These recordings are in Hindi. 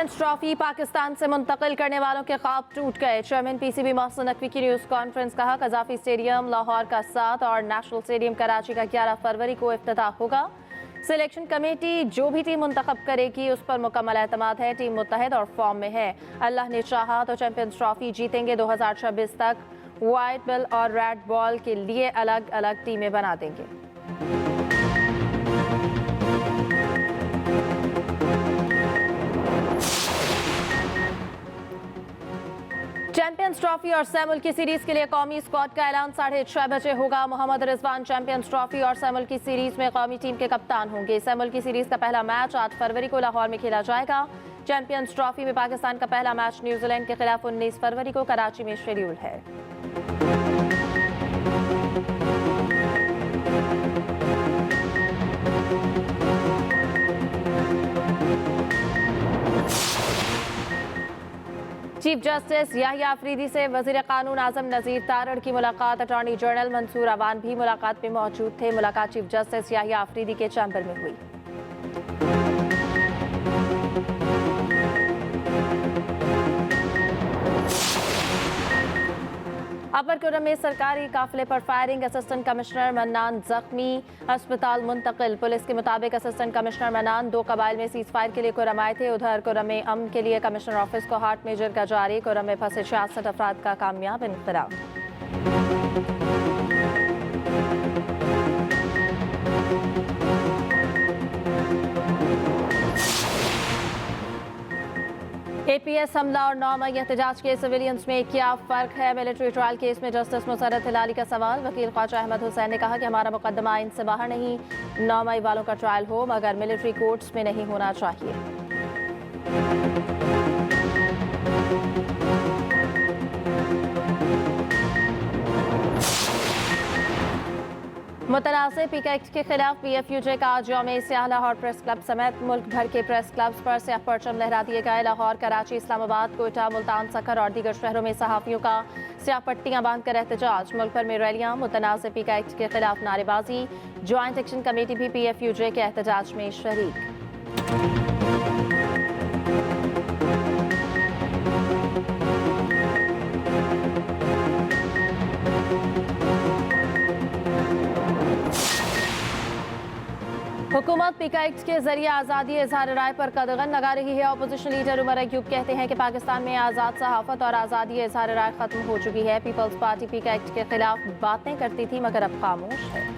चैंपियंस ट्रॉफी पाकिस्तान से मुंतकिल करने वालों के ख्वाब टूट गए। चेयरमैन पीसीबी मोहसिन नकवी की न्यूज़ कॉन्फ्रेंस। कहा, कज़ाफी स्टेडियम लाहौर का 7 और नेशनल स्टेडियम कराची का 11 फरवरी को इफ्तिताह होगा। सिलेक्शन कमेटी जो भी टीम मुंतखब करेगी उस पर मुकम्मल एतमाद है। टीम मुत्तहिद और फॉर्म में है। अल्लाह ने चाहा तो चैंपियंस ट्रॉफी जीतेंगे। 2026 तक वाइट बॉल और रेड बॉल के लिए अलग अलग टीमें बना देंगे। चैंपियंस ट्रॉफी और सैमुल की सीरीज के लिए कौमी स्क्वाड का ऐलान 6:30 बजे होगा। मोहम्मद रिजवान चैंपियंस ट्रॉफी और सैमुल की सीरीज में कौमी टीम के कप्तान होंगे। सैमुल की सीरीज का पहला मैच 8 फरवरी को लाहौर में खेला जाएगा। चैंपियंस ट्रॉफी में पाकिस्तान का पहला मैच न्यूजीलैंड के खिलाफ 19 फरवरी को कराची में शेड्यूल है। चीफ जस्टिस याहिया अफरीदी से वजीर कानून आजम नजीर तारड़ की मुलाकात। अटॉर्नी जनरल मंसूर अवान भी मुलाकात में मौजूद थे। मुलाकात चीफ जस्टिस याहिया अफरीदी के चैम्बर में हुई। अपर कुर्रम में सरकारी काफिले पर फायरिंग। असिस्टेंट कमिश्नर मन्नान जख्मी, अस्पताल मुंतकिल। पुलिस के मुताबिक असिस्टेंट कमिश्नर मन्नान 2 कबाइल में सीज फायर के लिए कुर्रम आए थे। उधर कुर्रम में अमन के लिए कमिश्नर ऑफिस को हार्ट मेजर का जारी। कुर्रम में फंसे 66 अफराद का कामयाब इनकलाब। APS हमला और 9 मई एहतजाज के सिविलियंस में क्या फ़र्क है? मिलिट्री ट्रायल केस में जस्टिस मुसर्रत हिलाली का सवाल। वकील ख्वाजा अहमद हुसैन ने कहा कि हमारा मुकदमा आइन से बाहर नहीं। 9 मई वालों का ट्रायल हो मगर मिलिट्री कोर्ट्स में नहीं होना चाहिए। मुतनाज़े पीका एक्ट के खिलाफ PFUJ का आज यौम स्याह। लाहौर प्रेस क्लब समेत मुल्क भर के प्रेस क्लब्स पर स्याह परचम लहरा दिए गए। लाहौर, कराची, इस्लामाबाद, कोयटा, मुल्तान, सखर और दीगर शहरों में सहाफ़ियों का स्याह पट्टियां बांधकर एहतजाज। मुल्क भर में रैलियां, मुतनाज़े पीका एक्ट के खिलाफ नारेबाजी। ज्वाइंट एक्शन कमेटी भी PFUJ के एहतजाज में शरीक। हुकूमत पीका एक्ट के जरिए आज़ादी इजहार राय पर कदगन लगा रही है। अपोजिशन लीडर उमर अयूब कहते हैं कि पाकिस्तान में आज़ाद सहाफ़त और आज़ादी इजहार राय खत्म हो चुकी है। पीपल्स पार्टी पीका एक्ट के खिलाफ बातें करती थी मगर अब खामोश है।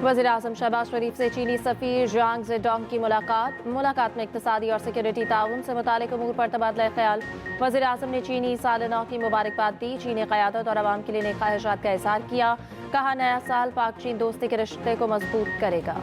वज़ीर आज़म शहबाज शरीफ से चीनी सफ़ीर ज़ांग ज़ेडोंग की मुलाकात में इक़्तिसादी और सिक्योरिटी ताउन से मुतालिक उमूर पर तबादला ख्याल। वज़ीर आज़म ने चीनी साल नौ की मुबारकबाद दी। चीनी क़यादत और अवाम के लिए नेक ख्वाहिशात का इज़हार किया। कहा, नया साल पाक चीन दोस्ती के रिश्ते को मजबूत करेगा।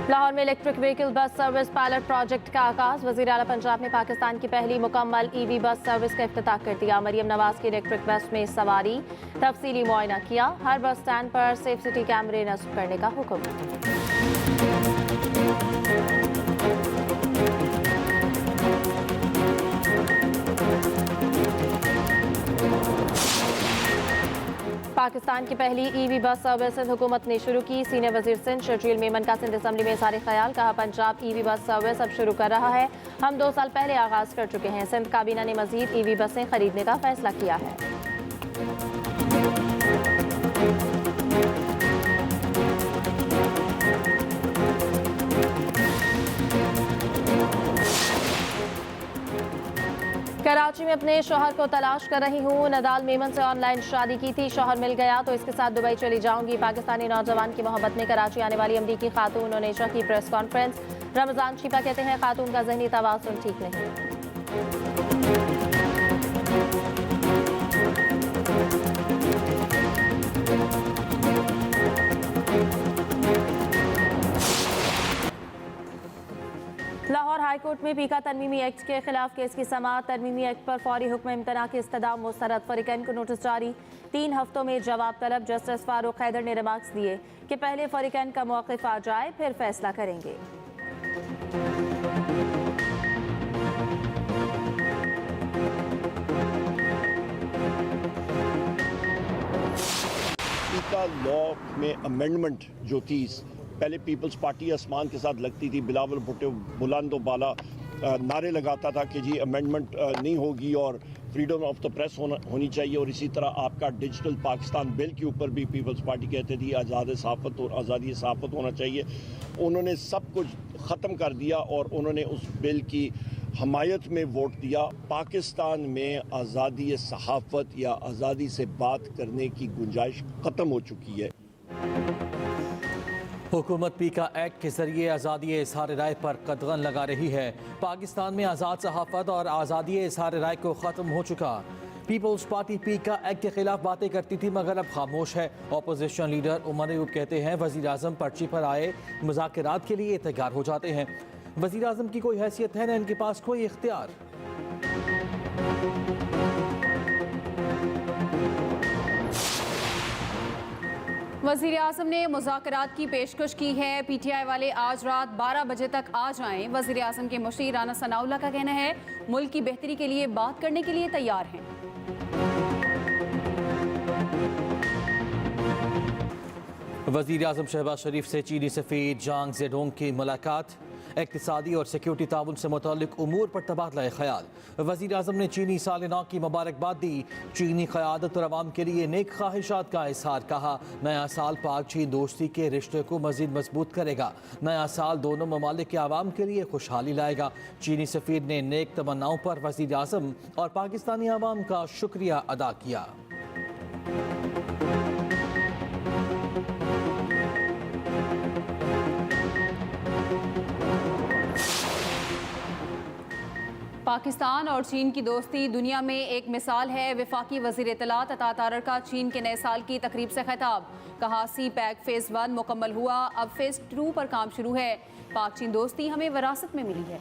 लाहौर में electric vehicle bus service pilot project का आगाज। वज़ीर आला पंजाब ने पाकिस्तान की पहली मुकम्मल EV बस सर्विस का इफ्तिताह कर दिया। मरियम नवाज की इलेक्ट्रिक बस में सवारी, तफसीली मुआयना किया। हर बस स्टैंड पर सेफ सिटी कैमरे नस्ब करने का हुक्म। पाकिस्तान की पहली EV बस सर्विस हुकूमत ने शुरू की। सीनियर वजीर सिंध शर्जील मेमन का सिंध असम्बली में इज़हार ख्याल। कहा, पंजाब EV बस सर्विस अब शुरू कर रहा है। हम 2 साल पहले आगाज़ कर चुके हैं। सिंध काबीना ने मजीद EV बसें खरीदने का फैसला किया है। कराची में अपने शौहर को तलाश कर रही हूँ। नदाल मेमन से ऑनलाइन शादी की थी। शौहर मिल गया तो इसके साथ दुबई चली जाऊंगी। पाकिस्तानी नौजवान की मोहब्बत में कराची आने वाली अमरीकी खातून ओनेशा की प्रेस कॉन्फ्रेंस। रमजान शिपा कहते हैं, खातून का ज़हनी तवाज़ुन ठीक नहीं। लाहौर हाईकोर्ट कोर्ट में पीका तरमीमी एक्ट के खिलाफ केस की समाअत। तरमीमी एक्ट पर फौरी हुक्म इम्तना की इस्तदा मुस्तरद। फरीकैन को नोटिस जारी। 3 हफ्तों में जवाब तलब। जस्टिस फारूक हैदर ने रिमार्क्स दिए कि पहले फरीकैन का मौक़िफ़ आ जाए फिर फैसला करेंगे। पीका लॉ में अमेंडमेंट जो थी, पहले पीपल्स पार्टी आसमान के साथ लगती थी, बिलावल भुट्टो बुलंद बाला नारे लगाता था कि जी अमेंडमेंट नहीं होगी और फ्रीडम ऑफ द प्रेस होनी चाहिए। और इसी तरह आपका डिजिटल पाकिस्तान बिल के ऊपर भी पीपल्स पार्टी कहते थी आज़ादी सहाफ़त होना चाहिए। उन्होंने सब कुछ ख़त्म कर दिया और उन्होंने उस बिल की हमायत में वोट दिया। पाकिस्तान में आज़ादी सहाफ़त या आज़ादी से बात करने की गुंजाइश ख़त्म हो चुकी है। हुकूमत पीका एक्ट के जरिए आज़ादी इज़हार राय पर कदगन लगा रही है। पाकिस्तान में आज़ाद सहाफ़त और आज़ादी इज़हार राय को ख़त्म हो चुका। पीपल्स पार्टी पीका एक्ट के खिलाफ बातें करती थी मगर अब खामोश है। अपोजिशन लीडर उमर अयूब कहते हैं वज़ीर आज़म पर्ची पर आए मुज़ाकरात के लिए तैयार हो जाते हैं। वज़ीर आज़म की कोई हैसियत है न इनके पास कोई इख्तियार। वज़ीर आज़म ने मुज़ाकरात की पेशकश की है। पीटीआई वाले आज रात 12 बजे तक आ जाएं। वज़ीर आज़म के मुशीर राना सनाउल्लाह का कहना है मुल्क की बेहतरी के लिए बात करने के लिए तैयार हैं। वज़ीर आज़म शहबाज शरीफ से चीनी सफ़ीर जांग जेडोंग की मुलाकात। इक़्तिसादी और सिक्योरिटी ताउन से मुताल्लिक उमूर पर तबादला ख्याल। वज़ीर आज़म ने चीनी साल नौ की मुबारकबाद दी। चीनी क़यादत और अवाम के लिए नेक ख्वाहिशात का इज़हार। कहा नया साल पाक चीन दोस्ती के रिश्ते को मज़ीद मजबूत करेगा। नया साल दोनों ममालिक के आवाम के लिए खुशहाली लाएगा। चीनी सफ़ीर ने नेक तमन्नाओं पर वज़ीर आज़म और पाकिस्तानी आवाम का शुक्रिया अदा किया। पाकिस्तान और चीन की दोस्ती दुनिया में एक मिसाल है। वफाकी वज़ीर इत्तलात अता तारर का चीन के नए साल की तकरीब से खिताब। कहा सी पैक फ़ेज़ 1 मुकम्मल हुआ, अब फ़ेज़ 2 पर काम शुरू है। पाक चीन दोस्ती हमें विरासत में मिली है।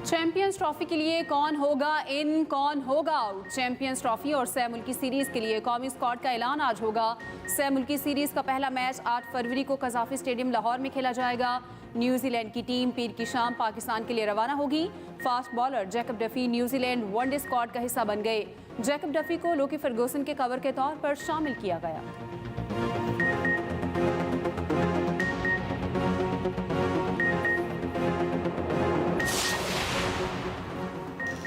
चैंपियंस ट्रॉफी के लिए कौन होगा इन, कौन होगा आउट। चैंपियंस ट्रॉफी और सह मुल्की सीरीज़ के लिए कौमी स्क्वाड का ऐलान आज होगा। सह मुल्की सीरीज़ का पहला मैच 8 फरवरी को कज़ाफ़ी स्टेडियम लाहौर में खेला जाएगा। न्यूजीलैंड की टीम पीर की शाम पाकिस्तान के लिए रवाना होगी। Fast bowler Jacob Duffy New Zealand one day squad का हिस्सा बन गए। जैकब डफी को लोकी फर्गूसन के कवर के तौर पर शामिल किया गया।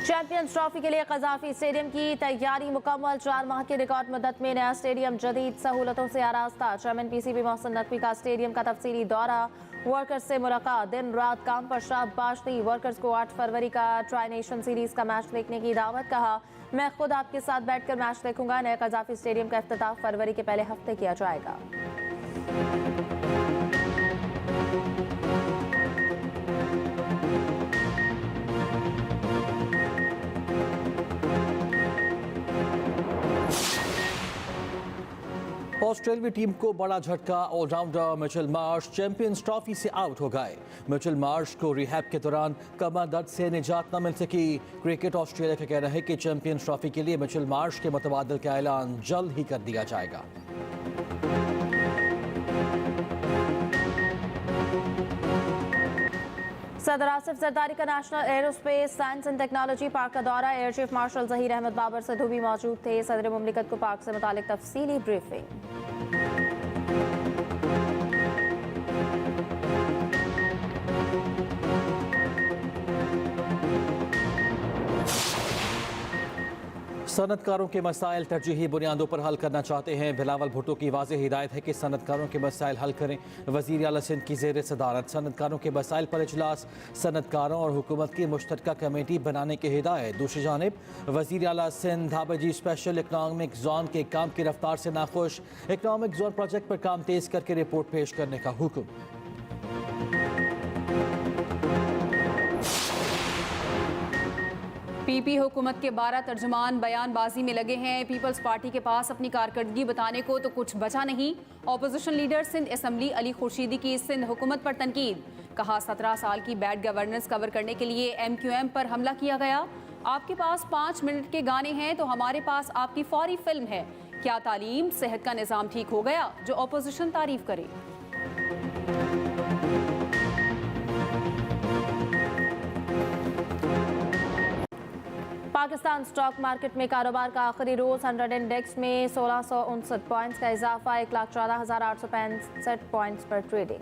चैंपियंस ट्रॉफी के लिए कज़ाफ़ी स्टेडियम की तैयारी मुकम्मल। 4 माह की रिकॉर्ड मुद्दत में नया स्टेडियम जदीद सहूलतों से आरास्ता। चेयरमैन पीसीबी मोहसिन नकवी का स्टेडियम का तफसीली दौरा। वर्कर्स से मुलाकात। दिन रात काम पर शाबाश दी। वर्कर्स को 8 फरवरी का ट्राई नेशन सीरीज़ का मैच देखने की दावत। कहा मैं खुद आपके साथ बैठकर मैच देखूंगा। नए कज़ाफ़ी स्टेडियम का इफ्तिताह फरवरी के पहले हफ्ते किया जाएगा। ऑस्ट्रेलियाई टीम को बड़ा झटका। Allrounder Mitchell Marsh Champions Trophy से आउट हो गए। मिचेल मार्श को रिहैब के दौरान कमर दर्द से निजात न मिल सकी। क्रिकेट ऑस्ट्रेलिया का कहना है कि चैंपियंस ट्रॉफी के लिए मिचेल मार्श के मुतबादल का ऐलान जल्द ही कर दिया जाएगा। सदर आसिफ जरदारी का national aerospace science and technology park का दौरा। Air chief marshal Zaheer Ahmed Babar Sidhu भी मौजूद थे। सदर मुमलिकत को पार्क से मुतालिक तफसीली ब्रीफिंग। सनतकारों के मसाइल तरजीही बुनियादों पर हल करना चाहते हैं। बिलावल भुट्टो की वाज़ेह हिदायत है कि सनतकारों के मसाइल हल करें। वज़ीर आला सिंध की ज़ेर सदारत सनतकारों के मसाइल पर इजलास। सनतकारों और हुकूमत की मुश्तरका कमेटी बनाने की हिदायत। दूसरी जानिब वज़ीर आला सिंध धाबाजी स्पेशल इकनॉमिक जोन के काम की रफ्तार से नाखुश। इकनॉमिक जोन प्रोजेक्ट पर काम तेज़ करके रिपोर्ट पेश करने का हुक्म। पीपी हुकूमत के 12 तर्जुमान बयानबाजी में लगे हैं। पीपल्स पार्टी के पास अपनी कारकर्दगी बताने को तो कुछ बचा नहीं। Opposition leader Sindh assembly Ali Khurshidi की सिंध हुकूमत पर तनकीद। कहा 17 साल की बैड गवर्नेंस कवर करने के लिए MQM पर हमला किया गया। आपके पास 5 मिनट के गाने हैं तो हमारे पास आपकी फौरी फिल्म है। क्या तालीम सेहत का निज़ाम ठीक हो गया जो ऑपोजिशन तारीफ करे। पाकिस्तान स्टॉक मार्केट में कारोबार का आखिरी रोज 100 इंडेक्स में 1659 पॉइंट्स का इजाफा 1,14,865 पॉइंट्स पर ट्रेडिंग।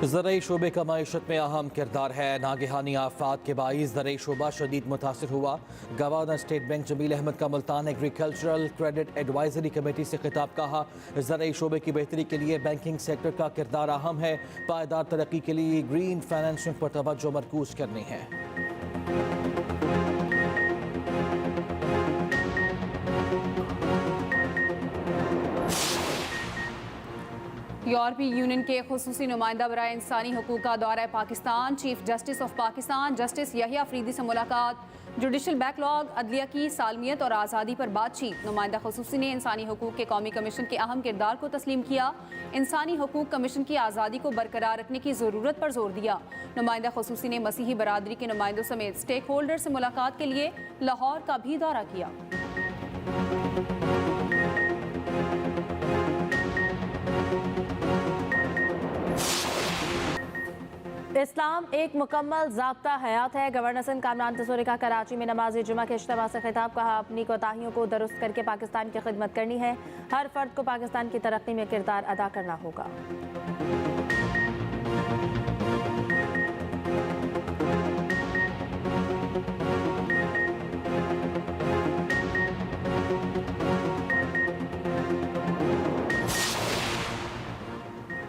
ज़रई शोबे का मईशत में अहम किरदार है। नागहानी आफात के बाइस ज़रई शोबा शदीद मुतासर हुआ। Governor state bank Jameel Ahmed का Multan agricultural credit advisory committee से खिताब। कहा ज़रई शोबे की बेहतरी के लिए बैंकिंग सेक्टर का किरदार अहम है। पायदार तरक्की के लिए ग्रीन फाइनेंसिंग पर तवज्जो मरकूज करनी है। यूरोपीय यूनियन के खुसूसी नुमाइंदा बराए इंसानी हकूक़ का दौरा Pakistan. Chief justice of Pakistan justice Yahya Afridi से मुलाकात। जुडिशल बैकलॉग, अदलिया की सालमियत और आज़ादी पर बातचीत। नुमाइंदा खुसूसी ने इंसानी हकूक़ के कौमी कमीशन के अहम किरदार को तस्लीम किया। इंसानी हकूक़ कमीशन की आज़ादी को बरकरार रखने की ज़रूरत पर जोर दिया। नुमाइंदा खुसूसी ने मसीही बरादरी के नुमाइंदों समेत स्टेक होल्डर से मुलाकात के लिए लाहौर का भी दौरा किया। इस्लाम एक मुकम्मल ज़ाब्ता हयात है। गवर्नर सिंध कामरान तसूरी का कराची में नमाज जुमा के इज्तिमा से खिताब। कहा अपनी कोताहियों को दुरुस्त करके पाकिस्तान की खिदमत करनी है। हर फर्द को पाकिस्तान की तरक्की में किरदार अदा करना होगा।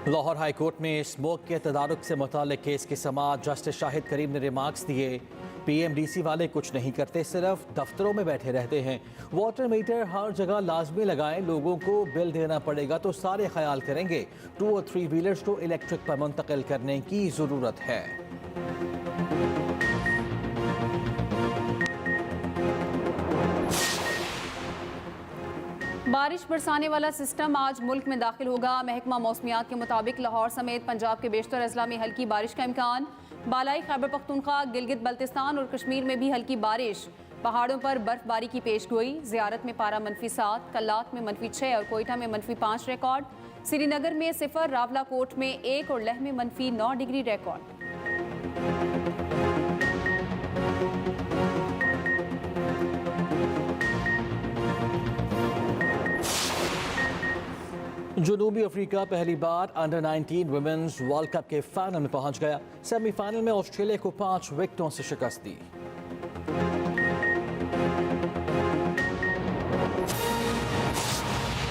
लाहौर हाई कोर्ट में स्मोक के तदारुक से मुताल्लिक केस की समाअत जस्टिस शाहिद करीम ने रिमार्क्स दिए। PMDC वाले कुछ नहीं करते, सिर्फ दफ्तरों में बैठे रहते हैं। वाटर मीटर हर जगह लाजमी लगाएं। लोगों को बिल देना पड़ेगा तो सारे ख्याल करेंगे। 2 और 3 व्हीलर्स को इलेक्ट्रिक पर मुंतकिल करने की ज़रूरत है। बारिश बरसाने वाला सिस्टम आज मुल्क में दाखिल होगा। महकमा मौसमियात के मुताबिक लाहौर समेत पंजाब के बेशतर अजला में हल्की बारिश का इम्कान। बालाई खैबर पख्तूनख्वा, गिलगित बल्तिस्तान और कश्मीर में भी हल्की बारिश। पहाड़ों पर बर्फबारी की पेशगोई। ज़ियारत में पारा -7, कल्लात में -6 और कोयटा में -5 रिकॉर्ड। श्रीनगर में 0, रावलाकोट में 1 और लेह में -9 डिग्री रिकॉर्ड। जनूबी अफ्रीका पहली बार अंडर 19 वुमेन्स वर्ल्ड कप के फाइनल में पहुंच गया। सेमीफाइनल में ऑस्ट्रेलिया को 5 विकेटों से शिकस्त दी।